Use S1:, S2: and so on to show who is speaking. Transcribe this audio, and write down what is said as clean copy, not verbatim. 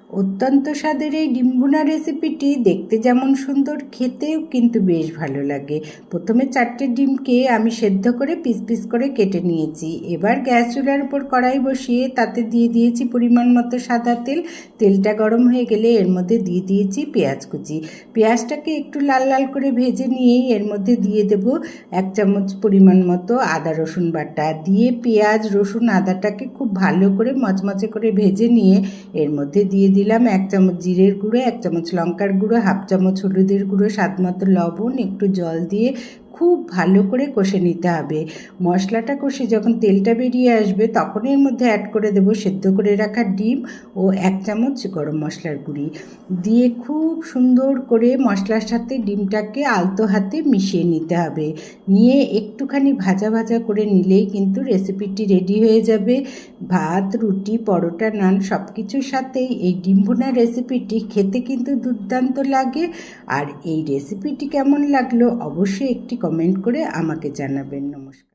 S1: অত্যন্ত স্বাদের এই ডিম ভুনা রেসিপিটি দেখতে যেমন সুন্দর, খেতেও কিন্তু বেশ ভালো লাগে। প্রথমে 4টে ডিমকে আমি সেদ্ধ করে পিস পিস করে কেটে নিয়েছি। এবার গ্যাস চুলার উপর কড়াই বসিয়ে তাতে দিয়ে দিয়েছি পরিমাণ মতো সাদা তেল। তেলটা গরম হয়ে গেলে এর মধ্যে দিয়ে দিয়েছি পেঁয়াজ কুচি। পেঁয়াজটাকে একটু লাল লাল করে ভেজে নিয়েই এর মধ্যে দিয়ে দেব 1 চামচ পরিমাণ মতো আদা রসুন বাটা। দিয়ে পেঁয়াজ রসুন আদাটাকে খুব ভালো করে মচমচে করে ভেজে নিয়ে এর মধ্যে দিয়ে দিলাম 1 চামচ জিরের গুঁড়ো, 1 চামচ লঙ্কার গুঁড়ো, হাফ চামচ হলুদের গুঁড়ো, স্বাদ মতো লবণ, একটু জল দিয়ে খুব ভালো করে কষে নিতে হবে। মশলাটা কষে যখন তেলটা বেরিয়ে আসবে তখন এর মধ্যে অ্যাড করে দেব সেদ্ধ করে রাখা ডিম ও 1 চামচ গরম মশলার গুঁড়ি দিয়ে খুব সুন্দর করে মশলার সাথে ডিমটাকে আলতো হাতে মিশিয়ে নিতে হবে। নিয়ে একটুখানি ভাজা ভাজা করে নিলেই কিন্তু রেসিপিটি রেডি হয়ে যাবে। ভাত, রুটি, পরোটা, নান সব কিছুর সাথেই এই ডিম ভুনা রেসিপিটি খেতে কিন্তু দুর্দান্ত লাগে। আর এই রেসিপিটি কেমন লাগলো অবশ্যই একটি কমেন্ট করে আমাকে জানাবেন। নমস্কার।